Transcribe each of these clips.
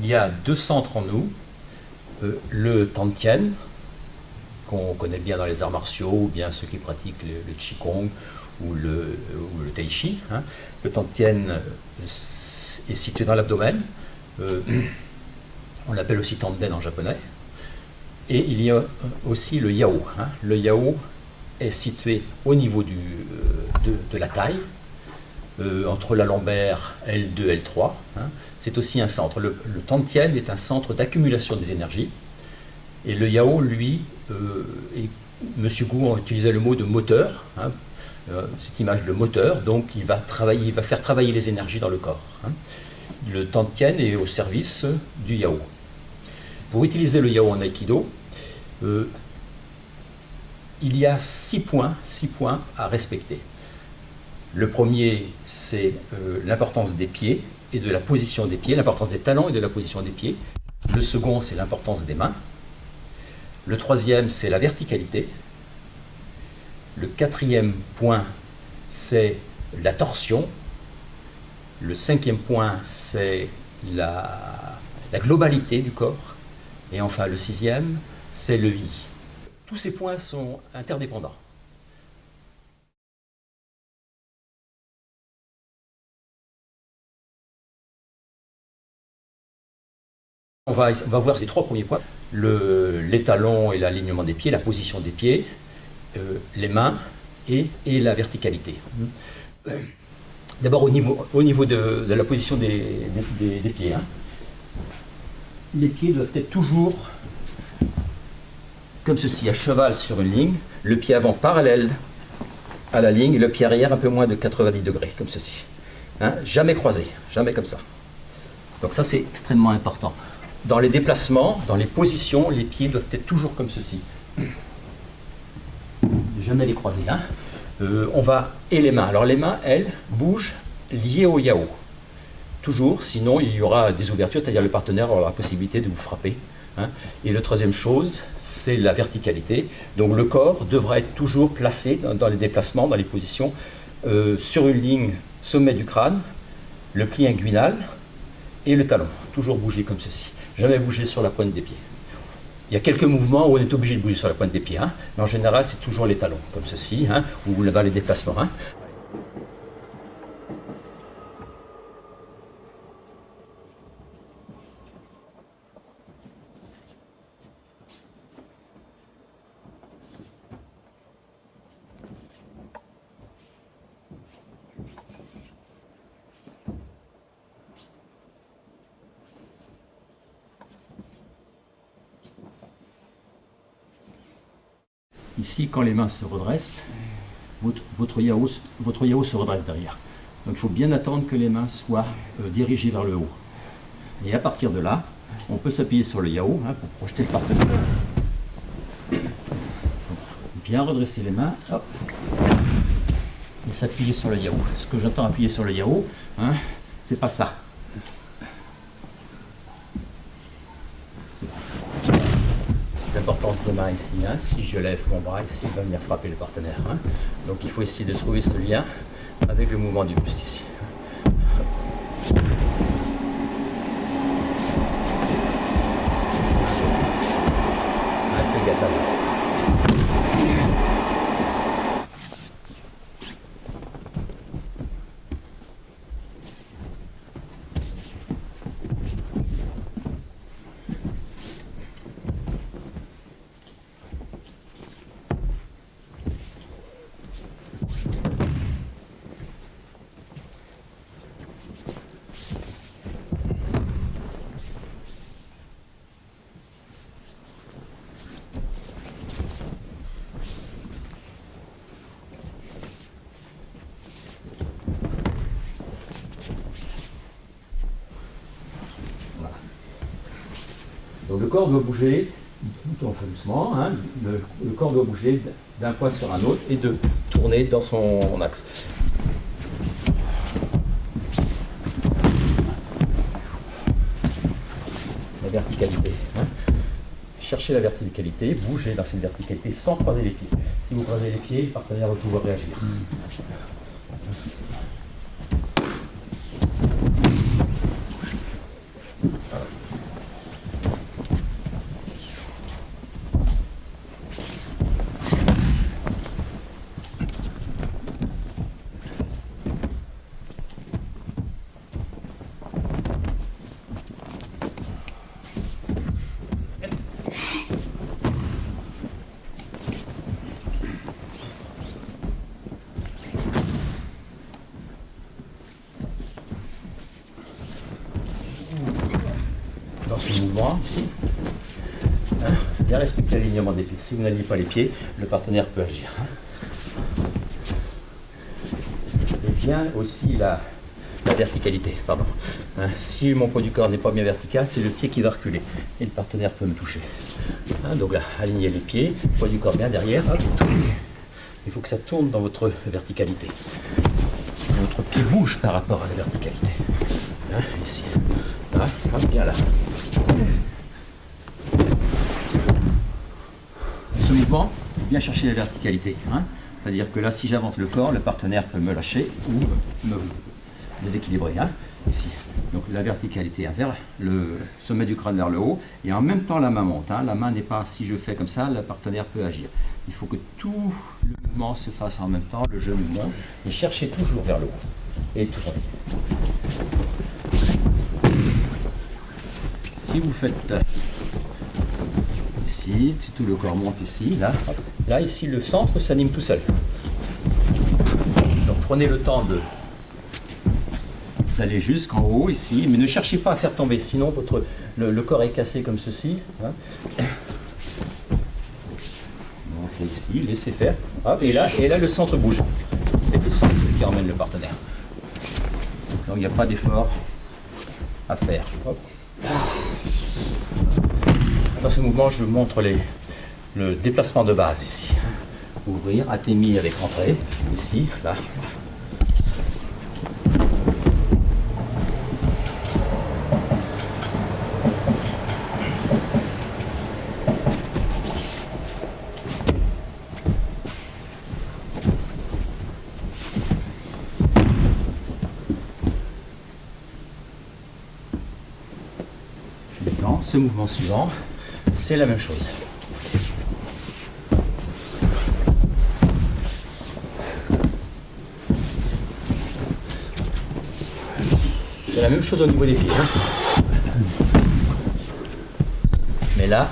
il y a deux centres en nous, le Tantien, qu'on connaît bien dans les arts martiaux, ou bien ceux qui pratiquent le Qigong ou le Tai Chi. Hein. Le Tantien est situé dans l'abdomen, on l'appelle aussi Tanden en japonais. Et il y a aussi le Yao. Hein. Le Yao est situé au niveau de la taille, entre la lombaire L2 L3. Hein. C'est aussi un centre. Le Tantien est un centre d'accumulation des énergies. Et le Yao, lui, M. Gu utilisait le mot de moteur, hein, cette image de moteur, donc il va faire travailler les énergies dans le corps. Hein. Le Tantien est au service du Yao. Pour utiliser le Yao en Aikido, il y a 6 points à respecter. Le premier, c'est l'importance des pieds et de la position des pieds, l'importance des talons et de la position des pieds. Le second, c'est l'importance des mains. Le troisième, c'est la verticalité. Le quatrième point, c'est la torsion. Le cinquième point, c'est la globalité du corps. Et enfin, le sixième, c'est le I. Tous ces points sont interdépendants. On va voir ces 3 premiers points. Les talons et l'alignement des pieds, la position des pieds, les mains et la verticalité. D'abord au niveau de la position des pieds. Hein. Les pieds doivent être toujours comme ceci, à cheval sur une ligne, le pied avant parallèle à la ligne et le pied arrière un peu moins de 90 degrés, comme ceci. Hein. Jamais croisé, jamais comme ça. Donc ça c'est extrêmement important. Dans les déplacements, dans les positions, les pieds doivent être toujours comme ceci. Jamais les croiser. Hein. Et les mains. Alors les mains, elles, bougent liées au Yao. Toujours, sinon il y aura des ouvertures, c'est-à-dire le partenaire aura la possibilité de vous frapper. Hein. Et la troisième chose, c'est la verticalité. Donc le corps devra être toujours placé dans les déplacements, dans les positions, sur une ligne sommet du crâne, le pli inguinal et le talon. Toujours bouger comme ceci. Jamais bouger sur la pointe des pieds. Il y a quelques mouvements où on est obligé de bouger sur la pointe des pieds, hein, mais en général c'est toujours les talons, comme ceci, hein, ou dans les déplacements. Hein. Ici, quand les mains se redressent, votre yao se redresse derrière. Donc il faut bien attendre que les mains soient dirigées vers le haut. Et à partir de là, on peut s'appuyer sur le yao hein, pour projeter le partenaire. Bien redresser les mains, hop, et s'appuyer sur le yao. Ce que j'entends appuyer sur le yao, hein, c'est pas ça. L'importance des mains ici, hein. Si je lève mon bras ici, il va venir frapper le partenaire. Hein. Donc il faut essayer de trouver ce lien avec le mouvement du buste ici. Donc le corps doit bouger, on fait doucement, hein, le corps doit bouger d'un point sur un autre et de tourner dans son axe. La verticalité. Hein. Cherchez la verticalité, bougez dans cette verticalité sans croiser les pieds. Si vous croisez les pieds, le partenaire va pouvoir réagir. mouvement ici. Hein, bien respecter l'alignement des pieds. Si vous n'alignez pas les pieds, le partenaire peut agir. Hein. Et bien aussi la verticalité, pardon. Hein, si mon poids du corps n'est pas bien vertical, c'est le pied qui va reculer et le partenaire peut me toucher. Hein, donc là, alignez les pieds, poids du corps bien derrière. Hop, il faut que ça tourne dans votre verticalité. Votre pied bouge par rapport à la verticalité. Hein, ici. Là, hop, bien là. Ce mouvement, bien chercher la verticalité. Hein. C'est-à-dire que là, si j'avance le corps, le partenaire peut me lâcher ou me déséquilibrer. Hein. Ici. Donc la verticalité vers le sommet du crâne vers le haut et en même temps la main monte. Hein. La main n'est pas, si je fais comme ça, le partenaire peut agir. Il faut que tout le mouvement se fasse en même temps, le genou monte et cherchez toujours vers le haut. Et tournez. Si vous faites ici, si tout le corps monte ici, là ici le centre s'anime tout seul. Donc prenez le temps d'aller jusqu'en haut ici, mais ne cherchez pas à faire tomber, sinon le corps est cassé comme ceci. Hein. Montez ici, laissez faire. Hop, et là le centre bouge. C'est le centre qui emmène le partenaire. Donc il n'y a pas d'effort à faire. Hop. Dans ce mouvement, je vous montre le déplacement de base ici. Ouvrir, athémie avec entrée, ici, là. Maintenant, ce mouvement suivant, c'est la même chose. C'est la même chose au niveau des pieds. Hein. Mais là,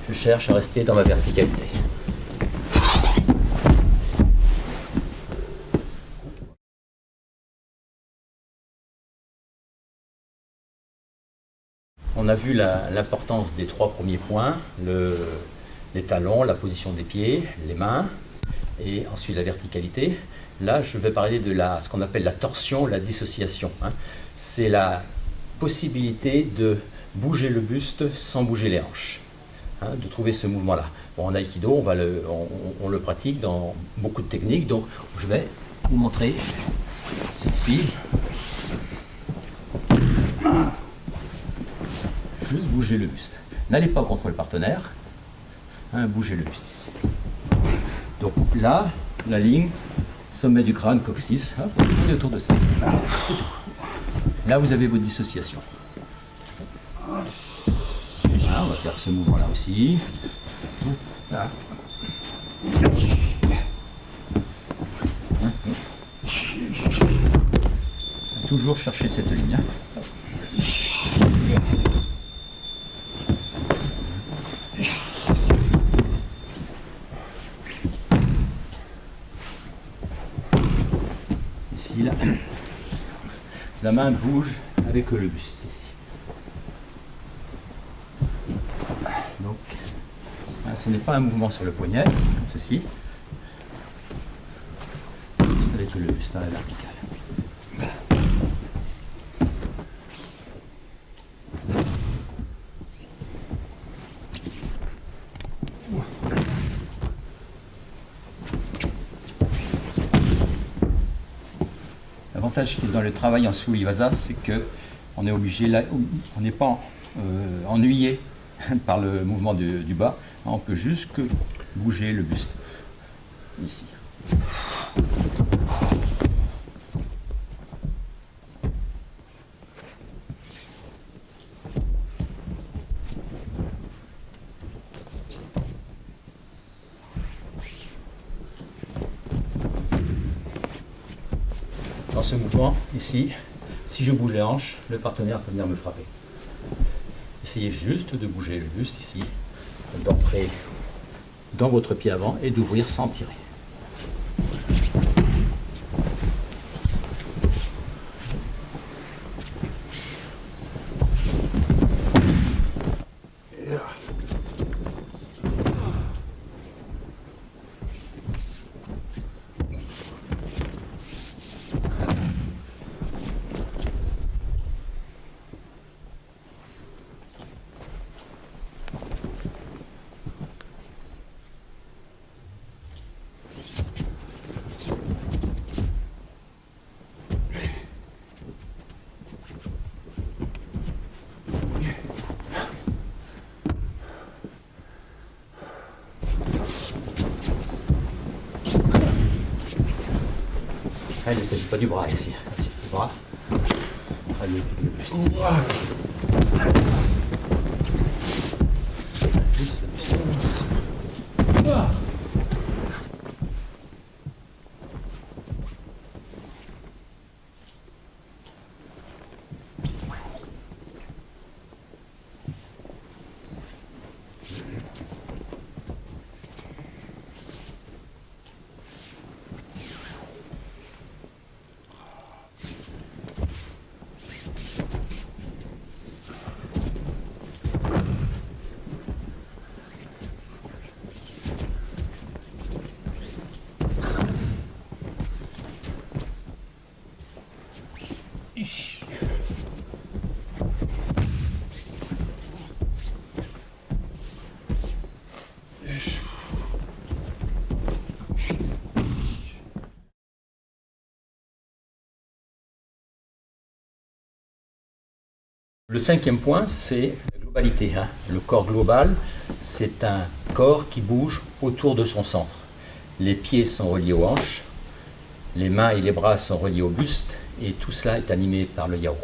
je cherche à rester dans ma verticalité. On a vu l'importance des trois premiers points, les talons, la position des pieds, les mains et ensuite la verticalité. Là, je vais parler de ce qu'on appelle la torsion, la dissociation. Hein. C'est la possibilité de bouger le buste sans bouger les hanches, hein, de trouver ce mouvement-là. Bon, en aïkido, on le pratique dans beaucoup de techniques, donc je vais vous montrer celle-ci. Juste bouger le buste. N'allez pas contre le partenaire, hein, bougez le buste ici. Donc là, la ligne, sommet du crâne, coccyx, hein, tournez autour de ça. C'est tout. Là, vous avez votre dissociation. Voilà, on va faire ce mouvement-là aussi. Là. Toujours chercher cette ligne. Ici, là, la main bouge avec le buste ici. Donc, ce n'est pas un mouvement sur le poignet, comme ceci. Juste avec le buste à la verticale. L'avantage qui est dans le travail en Suivasa, c'est que on est obligé, là, on n'est pas ennuyé par le mouvement du bas. On peut juste que bouger le buste ici. Dans ce mouvement, ici, si je bouge les hanches, le partenaire peut venir me frapper. Essayez juste de bouger le buste ici, d'entrer dans votre pied avant et d'ouvrir sans tirer. Ah, il ne s'agit pas du bras ici. Du bras. Allez, le buste ici. Juste le buste. Le cinquième point, c'est la globalité. Le corps global, c'est un corps qui bouge autour de son centre. Les pieds sont reliés aux hanches, les mains et les bras sont reliés au buste, et tout cela est animé par le Yao.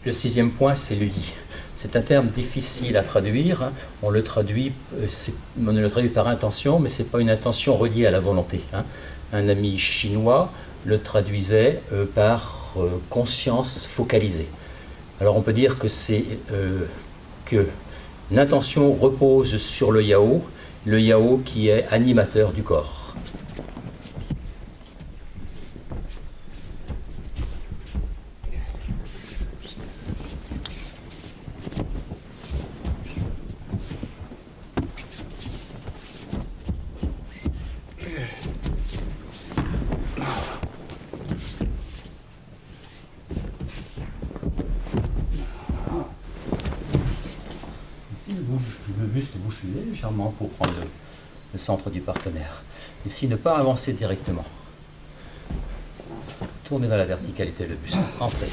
Le sixième point, c'est le yi. C'est un terme difficile à traduire. On le traduit par intention, mais ce n'est pas une intention reliée à la volonté. Un ami chinois le traduisait par conscience focalisée. Alors on peut dire que c'est que l'intention repose sur le Yao qui est animateur du corps. Ici, il bouge. juste bouger légèrement pour prendre le centre du partenaire. Ici, ne pas avancer directement. Tournez dans la verticalité le buste. Entrez.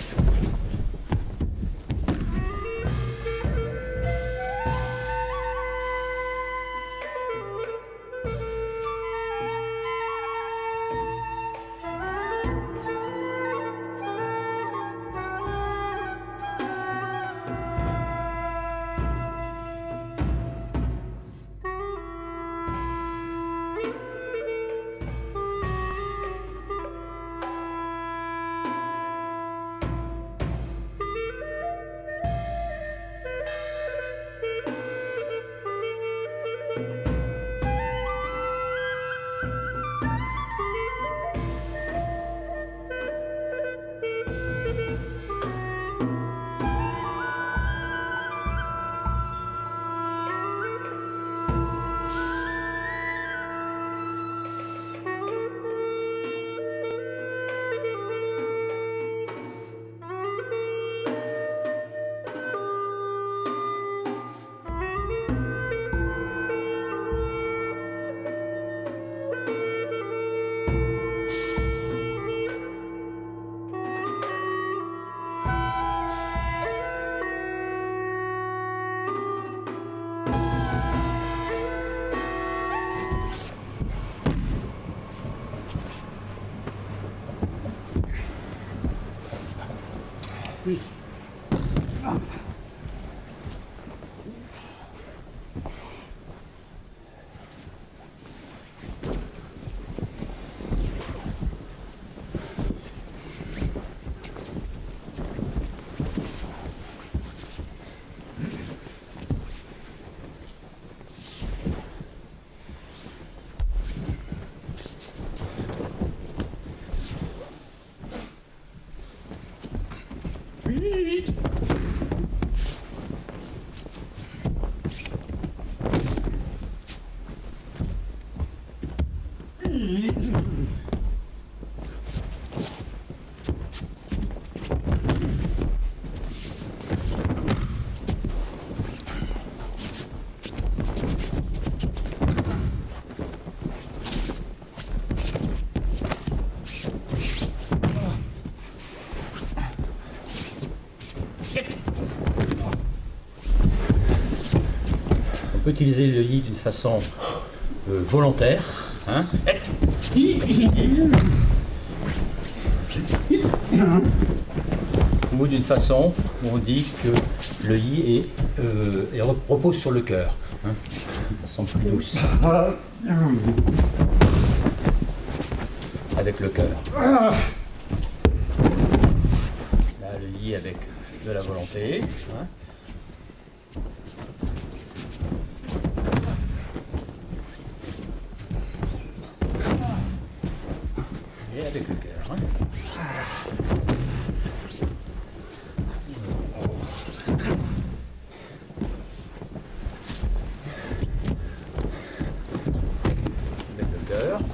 Oui. On peut utiliser le yi d'une façon volontaire, hein, ou d'une façon où on dit que le yi repose sur le cœur, hein, de façon plus douce, avec le cœur. Là, le yi avec de la volonté. Hein. Et avec le cœur. Hein. Avec le cœur.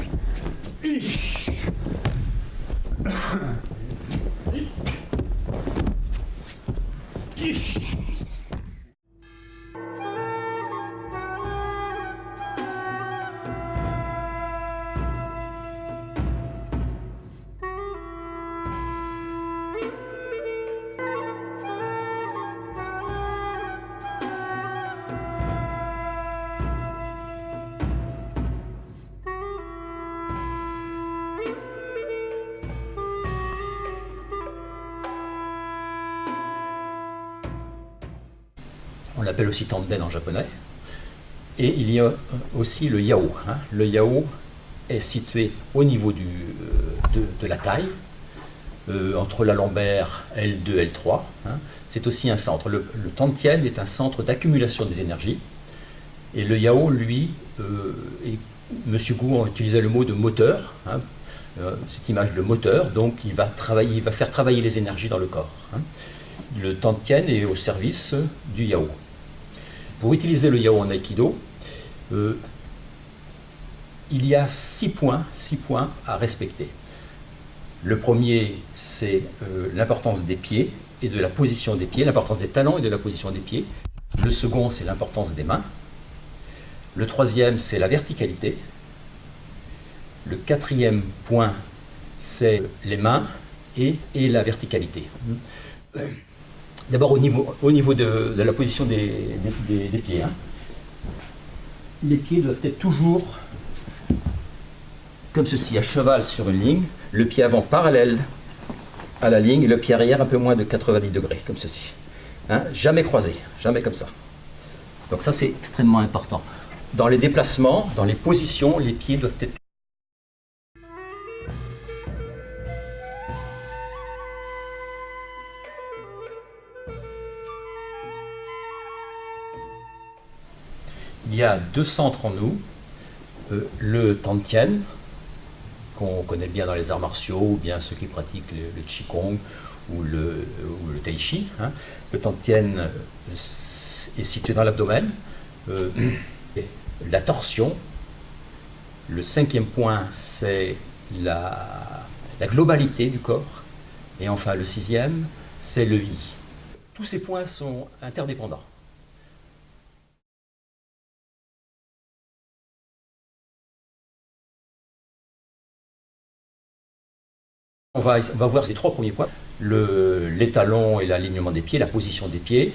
On l'appelle aussi tanden en japonais. Et il y a aussi le yao. Hein. Le yao est situé au niveau de la taille, entre la lombaire L2 L3. Hein. C'est aussi un centre. Le tantien est un centre d'accumulation des énergies. Et le yao, lui, M. Gu utilisait le mot de moteur. Hein. Cette image de moteur, donc il va faire travailler les énergies dans le corps. Hein. Le tantien est au service du yao. Pour utiliser le yao en aïkido, il y a 6 points à respecter. Le premier, c'est l'importance des pieds et de la position des pieds, l'importance des talons et de la position des pieds. Le second, c'est l'importance des mains. Le troisième, c'est la verticalité. Le quatrième point, c'est les mains et la verticalité. D'abord au niveau de la position des pieds. Hein. Les pieds doivent être toujours comme ceci, à cheval sur une ligne, le pied avant parallèle à la ligne et le pied arrière un peu moins de 90 degrés, comme ceci. Hein, jamais croisé, jamais comme ça. Donc ça c'est extrêmement important. Dans les déplacements, dans les positions, les pieds doivent être... Il y a deux centres en nous, le Tantien, qu'on connaît bien dans les arts martiaux, ou bien ceux qui pratiquent le Qigong ou le Tai Chi. Hein. Le Tantien est situé dans l'abdomen. La torsion. Le cinquième point, c'est la globalité du corps. Et enfin, le sixième, c'est le Yi. Tous ces points sont interdépendants. On va voir ces trois premiers points, l'étalon et l'alignement des pieds, la position des pieds,